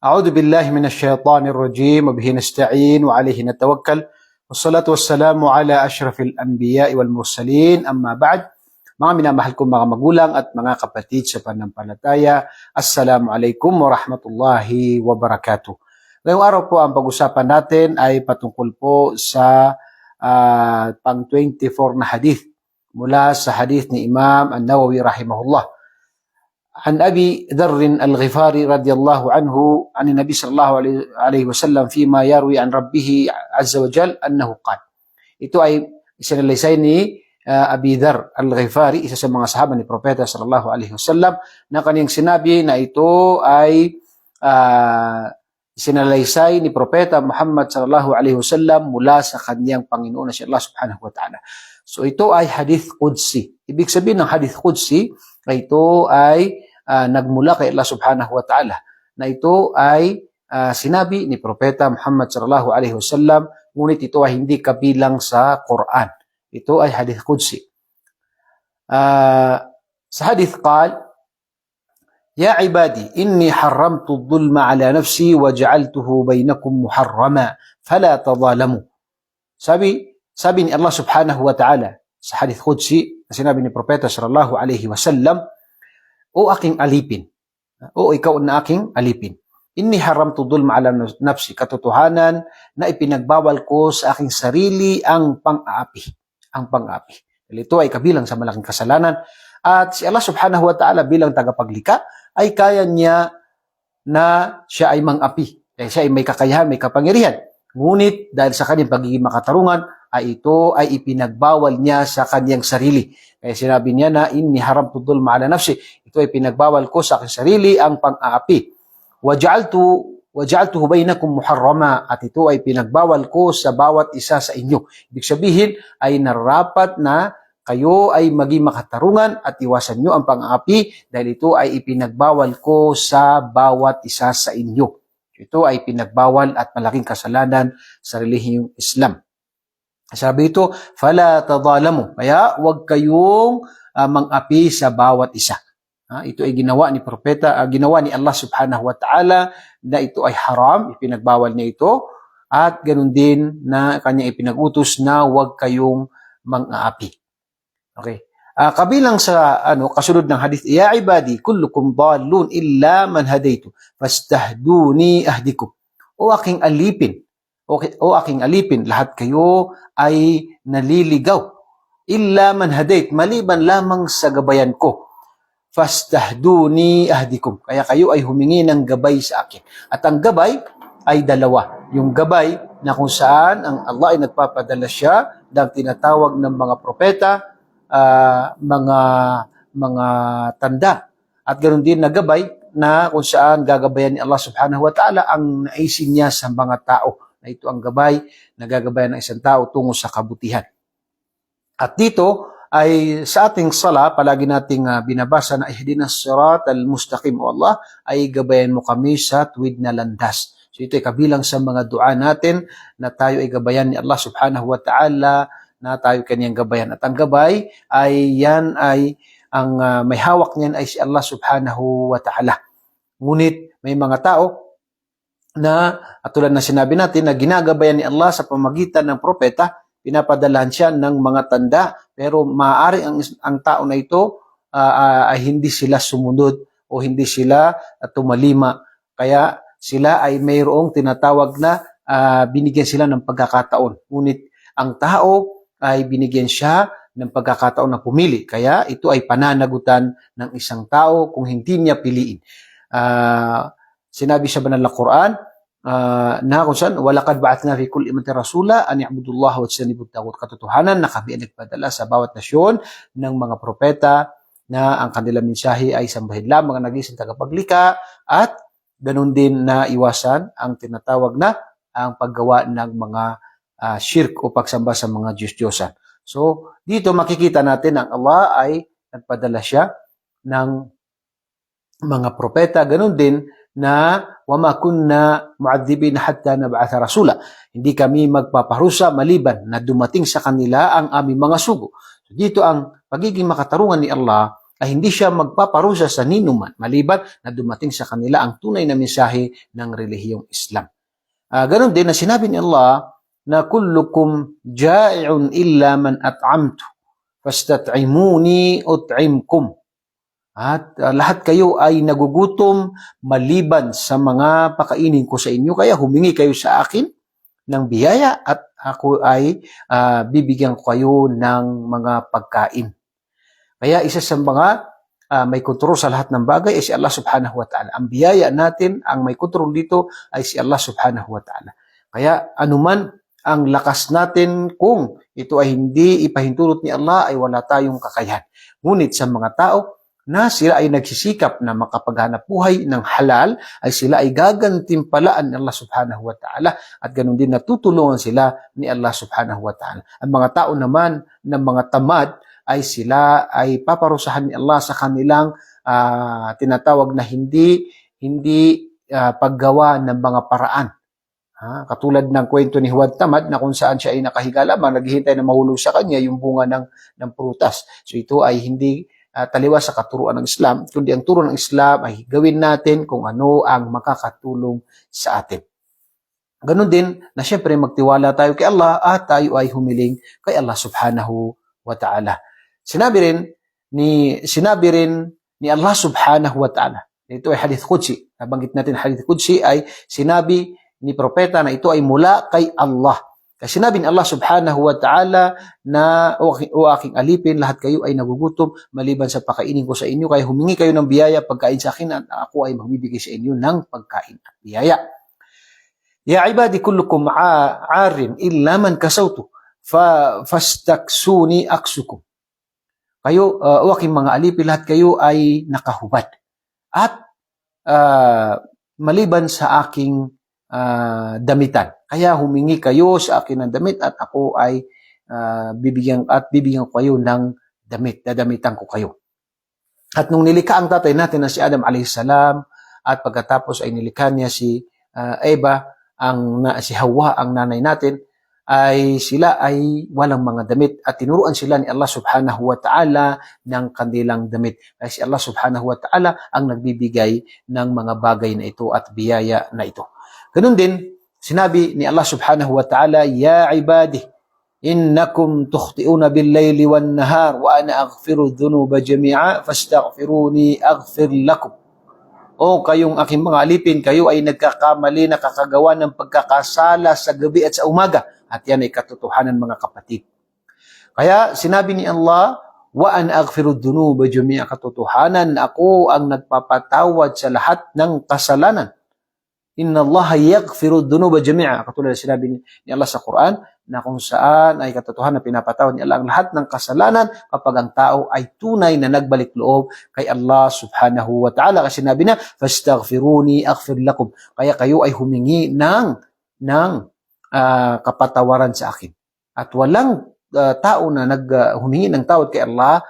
أعوذ بالله من الشيطان الرجيم وبه نستعين وعليه نتوكل والصلاة والسلام على أشرف الأنبياء والمرسلين أما بعد. Mga minamahal kong mga magulang at mga kapatid sa pananampalataya, Assalamualaikum warahmatullahi wabarakatuh. Ngayong araw po ang pag-usapan natin ay patungkol po sa pang-24 na hadith mula sa hadith ni Imam An-Nawawi rahimahullah. عن أبي ذر الغفاري رضي الله عنه عن النبي صلى الله عليه وسلم فيما يروي عن ربه عز وجل أنه قال. Ito ay isinalaysay ni Abi Dharr al-Ghifari, isa sa mga sahaba ni Propeta sallallahu alaihi wasallam, na kaniyang sinabi na ito ay isinalaysay ni Propeta Muhammad sallallahu alaihi wasallam mula sa kaniyang Panginoon na si Allah subhanahu wa ta'ala. So ito ay hadith Qudsi. Ibig sabihin ng hadith Qudsi na ito ay nagmula kay Allah subhanahu wa ta'ala, na ito ay sinabi ni Propeta Muhammad sallallahu alaihi wasallam, ngunit ito ay hindi kabilang sa Quran. Ito ay hadith Qudsi. Sa hadith qal, Ya ibadi, inni haramtu dhulma ala nafsi wa ja'altuhu bainakum muharrama, fala tadhalamu. Sabi ni Allah subhanahu wa ta'ala sa hadith Qudsi, na sinabi ni Propeta sallallahu alaihi wasallam, O aking alipin, o ikaw na aking alipin, inni haramtu dhulma ala nafsi, katotohanan na ipinagbawal ko sa aking sarili ang pang-aapi. Ang pang-aapi. Ito ay kabilang sa malaking kasalanan, at si Allah subhanahu wa ta'ala bilang tagapaglikha ay kaya niya na siya ay mang-api. Dahil siya ay may kakayahan, may kapangyarihan. Ngunit dahil sa kanyang pagiging makatarungan, ay ito ay ipinagbawal niya sa kanyang sarili. Kaya sinabi niya na inni haramtu dhulma ala nafsi, ito ay pinagbawal ko sa aking sarili ang pang-aapi. Waja'altuhu bainakum muharrama, at ito ay pinagbawal ko sa bawat isa sa inyo. Ibig sabihin ay nararapat na kayo ay maging makatarungan at iwasan nyo ang pang-aapi dahil ito ay ipinagbawal ko sa bawat isa sa inyo. Ito ay pinagbawal at malaking kasalanan sa relihiyong Islam. Sabi ito, fala tadhalamu, kaya huwag kayong mang-api sa bawat isa. Ito ay ginawa ni Propeta, ginawa ni Allah subhanahu wa ta'ala, na ito ay haram, ipinagbawal niya ito, at ganun din na kanya ipinag-utos na huwag kayong mang-aapi. Okay. Kabilang sa kasunod ng hadith, Ya ibadi, kullukum dhalun illa man hadaytu, fastahduni ahdikum. O aking alipin, lahat kayo ay naliligaw. Illa man hadayt, maliban lamang sa gabayan ko. Fastahduni ahdikum. Kaya kayo ay humingi ng gabay sa akin. At ang gabay ay dalawa. Yung gabay na kung saan ang Allah ay nagpapadala siya ng tinatawag ng mga propeta, mga tanda. At ganoon din na gabay na kung saan gagabayan ni Allah subhanahu wa ta'ala ang naisin niya sa mga tao. Na ito ang gabay na gagabayan ng isang tao tungo sa kabutihan. At dito ay sa ating sala, palagi nating binabasa na ihdinas siratal mustaqim, o Allah ay gabayan mo kami sa tuwid na landas. So ito ay kabilang sa mga dua natin na tayo ay gabayan ni Allah subhanahu wa ta'ala, na tayo kaniyang gabayan. At ang gabay ay yan ay ang may hawak niyan ay si Allah subhanahu wa ta'ala. Ngunit may mga tao na tulad na sinabi natin na ginagabayan ni Allah sa pamagitan ng propeta, pinapadalahan siya ng mga tanda, pero maaari ang tao na ito ay hindi sila sumunod o hindi sila tumalima. Kaya sila ay mayroong tinatawag na binigyan sila ng pagkakataon. Ngunit ang tao ay binigyan siya ng pagkakataon na pumili. Kaya ito ay pananagutan ng isang tao kung hindi niya piliin. Sinabi sa banal na Quran na kung saan, walaqad ba'athna fi kulli ummatin rasula an i'budullaha wa tajtanibut taghut. Katotohanan na kami ay nagpadala sa bawat nasyon ng mga propeta na ang kanilang mensahe ay sambahin lamang ang nag-iisang tagapaglikha, at ganun din na iwasan ang tinatawag na ang paggawa ng mga shirk o pagsamba sa mga Diyos-Diyosan. So, dito makikita natin ang Allah ay nagpadala siya ng mga propeta, ganun din na wama kunna mu'adzibina hatta nab'atha rasula. Hindi kami magpaparusa maliban na dumating sa kanila ang aming mga sugo. So, dito ang pagiging makatarungan ni Allah ay hindi siya magpaparusa sa ninuman maliban na dumating sa kanila ang tunay na mensahe ng relihiyong Islam. Ganon din na sinabi ni Allah na kullukum ja'i'un illa man at'amtu fastat'imuni ut'imkum. At lahat kayo ay nagugutom maliban sa mga pakainin ko sa inyo, kaya humingi kayo sa akin ng biyaya at ako ay bibigyan ko kayo ng mga pagkain. Kaya isa sa mga may kontrol sa lahat ng bagay ay si Allah subhanahu wa ta'ala. Ang biyaya natin, ang may kontrol dito ay si Allah subhanahu wa ta'ala. Kaya anuman ang lakas natin, kung ito ay hindi ipahintulot ni Allah, ay wala tayong kakayahan. Ngunit sa mga tao na sila ay nagsisikap na makapaghanap buhay ng halal, ay sila ay gagantimpalaan ni Allah subhanahu wa ta'ala, at ganun din natutulungan sila ni Allah subhanahu wa ta'ala. Ang mga tao naman ng mga tamad, ay sila ay paparusahan ni Allah sa kanilang tinatawag na hindi paggawa ng mga paraan. Katulad ng kwento ni Huwad Tamad na kung saan siya ay nakahiga lamang, naghihintay na mahulog sa kanya yung bunga ng prutas. So ito ay hindi taliwas sa katuruan ng Islam, kundi ang turo ng Islam ay gawin natin kung ano ang makakatulong sa atin. Ganon din na siyempre magtiwala tayo kay Allah at tayo ay humiling kay Allah subhanahu wa ta'ala. Sinabi rin ni Allah subhanahu wa ta'ala, ito ay hadith qudsi, nabanggit natin hadith qudsi ay sinabi ni propeta na ito ay mula kay Allah. Kasi sinabi ni Allah subhanahu wa ta'ala na o aking alipin, lahat kayo ay nagugutom maliban sa pakainin ko sa inyo, kaya humingi kayo ng biyaya pagkain sa akin at ako ay magbibigay sa inyo ng pagkain at biyaya. Ya ibadi kullukum aarin illa man kasawtu fastaksuni aksukum. Kayo, o aking mga alipin, lahat kayo ay nakahubad. At maliban sa aking damitan. Kaya humingi kayo sa akin ng damit at ako ay bibigyan ko kayo ng damit. Dadamitan ko kayo. At nung nilikha ang tatay natin na si Adam a.s. at pagkatapos ay nilikha niya si Eva, si Hawa, ang nanay natin, ay sila ay walang mga damit at tinuruan sila ni Allah subhanahu wa ta'ala ng kanilang damit. Kasi Allah subhanahu wa ta'ala ang nagbibigay ng mga bagay na ito at biyaya na ito. Ganun din, sinabi ni Allah subhanahu wa ta'ala, Ya ibadi, innakum tukhti'una bil-layli wan-nahar wa ana aghfiru dhunuba jami'a fastaghfiruni aghfir lakum. O kayong aking mga alipin, kayo ay nagkakamali, nakakagawa ng pagkakasala sa gabi at sa umaga. At yan ay katotohanan, mga kapatid. Kaya sinabi ni Allah, wa an aghfiru dhunuba jami'a, katotohanan ako ang nagpapatawad sa lahat ng kasalanan. Inna Allah yaghfiru dhunuba jami'a, katulad na sinabi ni Allah sa Quran, na kung saan ay katotohanan pinapatawad ni Allah ang lahat ng kasalanan kapag ang tao ay tunay na nagbalik loob kay Allah subhanahu wa ta'ala. Kasi sinabi na, fastaghfiruni aghfir lakum. Kaya kayo ay humingi ng kapatawaran sa akin. At walang tao na humingi ng tawad kay Allah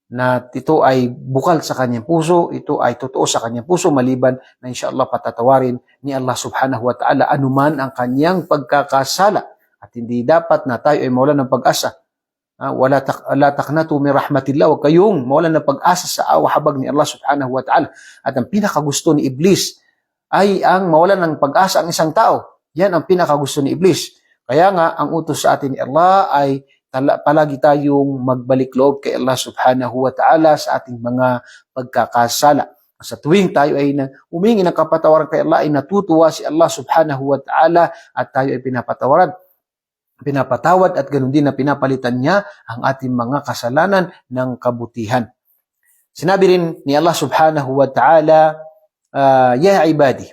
na ito ay bukal sa kanyang puso, ito ay totoo sa kanyang puso, maliban na insyaAllah patatawarin ni Allah subhanahu wa ta'ala anuman ang kanyang pagkakasala. At hindi dapat na tayo ay mawalan ng pag-asa. Wala taqnatu min rahmatillah, huwag kayong mawalan ng pag-asa sa awa-habag ni Allah subhanahu wa ta'ala. At ang pinakagusto ni Iblis ay ang mawalan ng pag-asa ang isang tao. Yan ang pinakagusto ni Iblis. Kaya nga, ang utos sa atin ni Allah ay palagi tayong magbalik loob kay Allah subhanahu wa ta'ala sa ating mga pagkakasala. Sa tuwing tayo ay humingi ng kapatawaran kay Allah, ay natutuwa si Allah subhanahu wa ta'ala at tayo ay pinapatawad at ganoon din na pinapalitan niya ang ating mga kasalanan ng kabutihan. Sinabi rin ni Allah subhanahu wa ta'ala, Ya ibadi,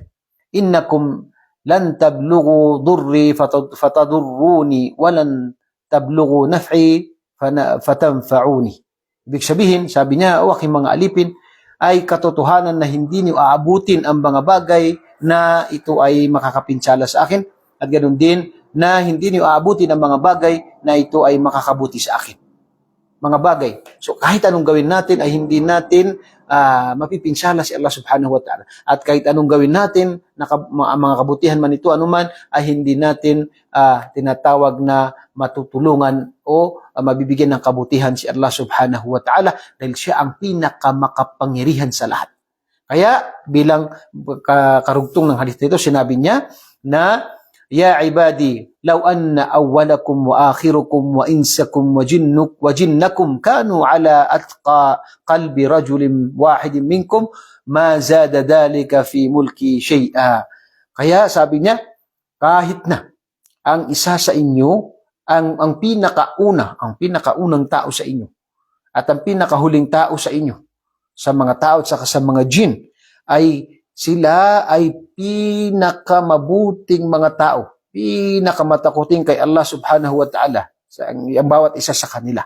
innakum lan tablughu durri fatadurruni walan tablughu naf'i fatanfa'uni. Ibig sabihin, sabi niya, o aking mga alipin, ay katotohanan na hindi niyo aabutin ang mga bagay na ito ay makakapinsala sa akin, at ganoon din na hindi niyo aabutin ang mga bagay na ito ay makakabuti sa akin. mga bagay. So kahit anong gawin natin ay hindi natin mapipinsala si Allah subhanahu wa ta'ala. At kahit anong gawin natin, mga kabutihan man ito, anuman, ay hindi natin tinatawag na matutulungan o mabibigyan ng kabutihan si Allah subhanahu wa ta'ala dahil siya ang pinakamakapangyarihan sa lahat. Kaya bilang karugtong ng hadith nito, sinabi niya na, Ya ibadi, law anna awwalakum wa akhirukum wa insakum wa jinnakum kanu ala atqa qalbi rajulin wahidin minkum ma zada dhalika fi mulki shay'a. Kaya sabi niya, kahit na ang isa sa inyo, ang pinakaunang tao sa inyo at ang pinakahuling tao sa inyo, sa mga tao at saka sa mga jin, ay sila ay pinakamabuting mga tao, pinakamatakuting kay Allah subhanahu wa ta'ala, ang bawat isa sa kanila.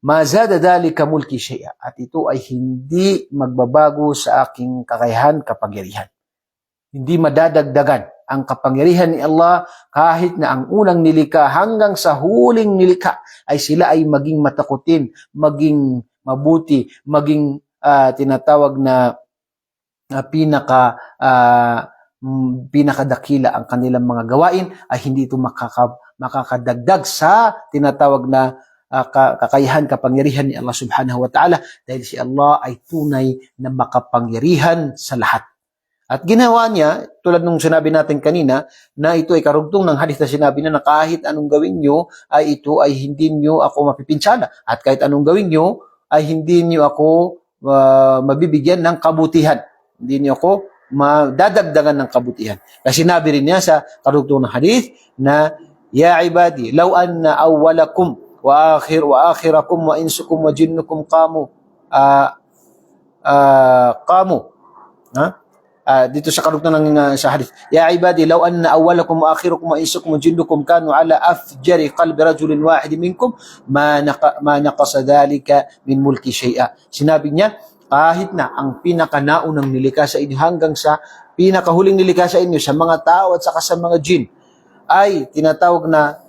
Mazada dhalika mulki shay'a, at ito ay hindi magbabago sa aking kakayahan, kapangyarihan. Hindi madadagdagan ang kapangyarihan ni Allah kahit na ang unang nilikha hanggang sa huling nilikha ay sila ay maging matakutin, maging mabuti, maging tinatawag na pinakadakila ang kanilang mga gawain, ay hindi ito makakadagdag sa tinatawag na kakayahan, kapangyarihan ni Allah subhanahu wa ta'ala, dahil si Allah ay tunay na makapangyarihan sa lahat. At ginawa niya, tulad nung sinabi natin kanina, na ito ay karugtong ng hadith na sinabi na kahit anong gawin nyo, ay ito ay hindi nyo ako mapipinsala. At kahit anong gawin nyo, ay hindi nyo ako mabibigyan ng kabutihan. Hindi niyo ako madadagdagan ng kabutihan. Kasi sinabi rin niya sa karugtong ng hadith na, Ya ibadi, law anna awwalakum wa akhirakum wa insukum wa jinnukum dito sa karugtong ng sa hadith, Ya ibadi, law anna awwalakum wa akhirukum wa insukum wa jinnukum kanu ala afjari qalbi rajulin wahid minkum ma naqasa dhalika min mulki shay'a. Sinabi niya, kahit na ang pinakanaunang nilikha sa inyo hanggang sa pinakahuling nilikha sa inyo, sa mga tao at saka sa mga jin, ay tinatawag na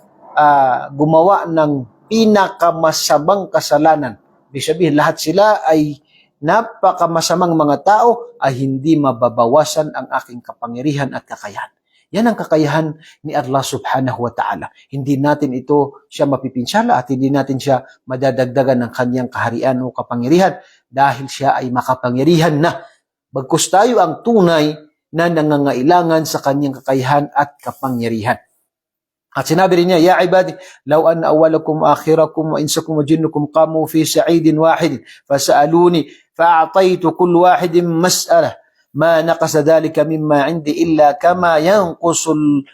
gumawa ng pinakamasamang kasalanan. Ibig sabihin, lahat sila ay napakamasamang mga tao, ay hindi mababawasan ang aking kapangyarihan at kakayahan. Yan ang kakayahan ni Allah subhanahu wa ta'ala. Hindi natin ito siya mapipinsala at hindi natin siya madadagdagan ng kanyang kaharian o kapangyarihan dahil siya ay makapangyarihan na. Bagkus tayo ang tunay na nangangailangan sa kanyang kakayahan at kapangyarihan. At sinabi rin niya, Ya ibadi, law anna awwalakum akhirakum wa insakum wa jinnukum qamu fi sa'idin wahid fasa'aluni fa'ataytu kull wahidin mas'alah ma naqasa dhalika mimma 'indi illa kama yanqusul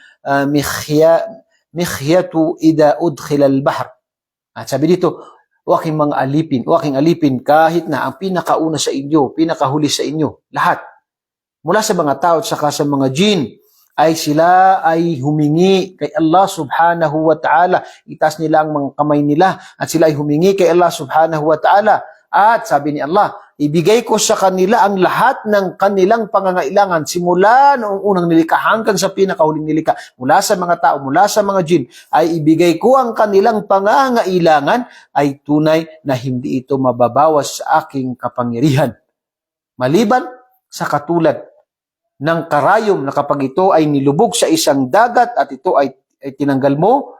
mikhyatu idha udkhila al-bahr. At sabi dito, o aking mga alipin, kahit na ang pinakauna sa inyo, pinakahuli sa inyo, lahat, mula sa mga tao at saka sa mga jin, ay sila ay humingi kay Allah subhanahu wa ta'ala. Itaas nila ang mga kamay nila at sila ay humingi kay Allah subhanahu wa ta'ala. At sabi ni Allah, ibigay ko sa kanila ang lahat ng kanilang pangangailangan simula noong unang nilikha hanggang sa pinakahuling nilikha. Mula sa mga tao, mula sa mga jin, ay ibigay ko ang kanilang pangangailangan, ay tunay na hindi ito mababawas sa aking kapangyarihan. Maliban sa katulad ng karayom na kapag ito ay nilubog sa isang dagat at ito ay tinanggal mo,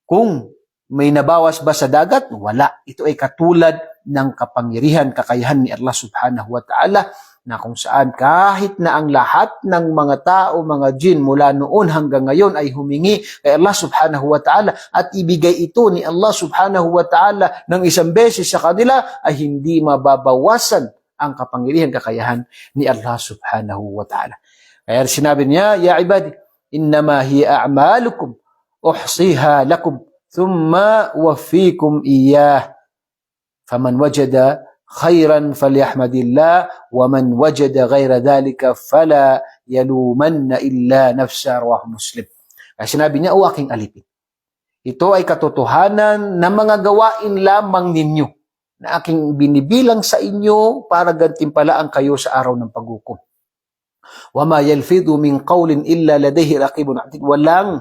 kung may nabawas ba sa dagat? Wala. Ito ay katulad ng kapangyarihan, kakayahan ni Allah subhanahu wa ta'ala, na kung saan kahit na ang lahat ng mga tao, mga jin mula noon hanggang ngayon ay humingi kay Allah subhanahu wa ta'ala at ibigay ito ni Allah subhanahu wa ta'ala ng isang beses sa kanila, ay hindi mababawasan ang kapangyarihan, kakayahan ni Allah subhanahu wa ta'ala. Kaya sinabi niya, Ya ibadi, innama hiya a'malukum uhsiha lakum thumma wafikum iyah faman wajada khairan falyahmadillah wa man wajada ghaira dhalika fala yalumanna illa nafsa, rawahu Muslim. Kaya sinabi niya, o aking alipin, ito ay katotohanan na mga gawain lamang ninyo na aking binibilang sa inyo para gantimpalaan kayo sa araw ng paghukom. Wa ma yalfidu min qawlin illa ladayhi raqibun atid. Walang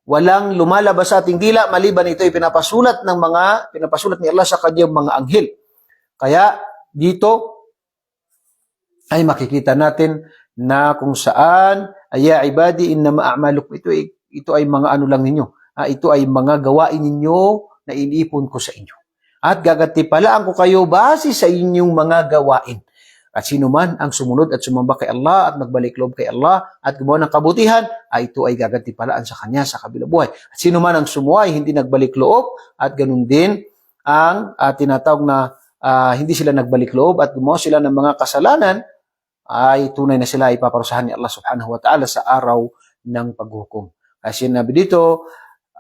Walang lumalabas sa ating dila maliban ito ay pinapasulat ni Allah sa kanyang mga anghel. Kaya dito ay makikita natin na kung saan ya ibadi innama a'malukum, ito ay mga ano lang ninyo. Ito ay mga gawain ninyo na iniipon ko sa inyo. At gagatipalaan ko kayo base sa inyong mga gawain. At sino man ang sumunod at sumamba kay Allah at magbalik loob kay Allah at gumawa ng kabutihan, ito ay gagantipalaan sa kanya sa kabilang buhay. At sino man ang sumuway, hindi nagbalik loob at ganun din ang tinatawag na hindi sila nagbalik loob at gumawa sila ng mga kasalanan, ay tunay na sila ipaparusahan ni Allah subhanahu wa ta'ala sa araw ng paghukom. Kasi sinabi dito,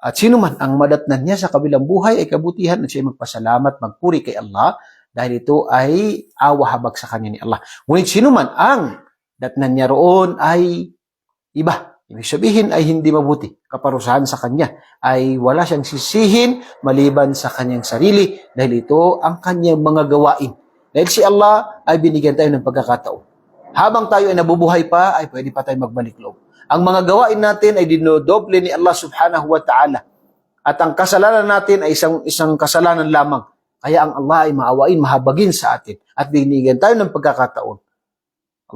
at sino man ang madatnan niya sa kabilang buhay ay kabutihan at siya magpasalamat, magpuri kay Allah, dahil ito ay awa habag sa kanya ni Allah. Ngunit sino man ang datnan niya roon ay iba. Ibig sabihin ay hindi mabuti. Kaparusahan sa kanya ay wala siyang sisihin maliban sa kanyang sarili dahil ito ang kanyang mga gawain. Dahil si Allah ay binigyan tayo ng pagkakataon. Habang tayo ay nabubuhay pa, ay pwede pa tayo magbalik loob. Ang mga gawain natin ay dinodoble ni Allah subhanahu wa ta'ala. At ang kasalanan natin ay isang kasalanan lamang. Kaya ang Allah ay maawain, mahabagin sa atin. At binigyan tayo ng pagkakataon.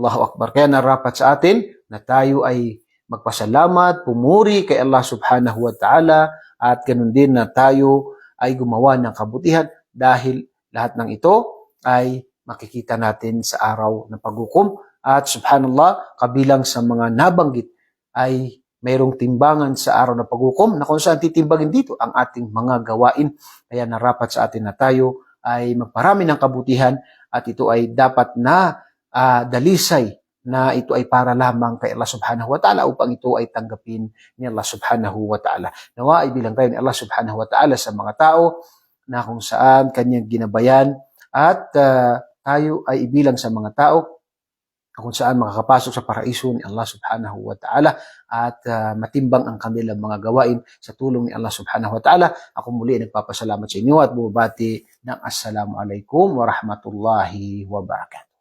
Allahu Akbar. Kaya narapat sa atin na tayo ay magpasalamat, pumuri kay Allah subhanahu wa ta'ala. At ganun din na tayo ay gumawa ng kabutihan. Dahil lahat ng ito ay makikita natin sa araw ng paghukom. At subhanallah, kabilang sa mga nabanggit ay mayroong timbangan sa araw ng paghukom na kung saan titimbangin dito ang ating mga gawain. Kaya narapat sa atin na tayo ay magparami ng kabutihan at ito ay dapat na dalisay na ito ay para lamang kay Allah subhanahu wa ta'ala upang ito ay tanggapin ni Allah subhanahu wa ta'ala. Nawa ay bilang tayo ni Allah subhanahu wa ta'ala sa mga tao na kung saan kanyang ginabayan at tayo ay ibilang sa mga tao kung saan makakapasok sa paraiso ni Allah subhanahu wa ta'ala at matimbang ang kanilang mga gawain sa tulong ni Allah subhanahu wa ta'ala. Ako muli nagpapasalamat sa inyo at bumabati ng Assalamualaikum warahmatullahi wabarakatuh.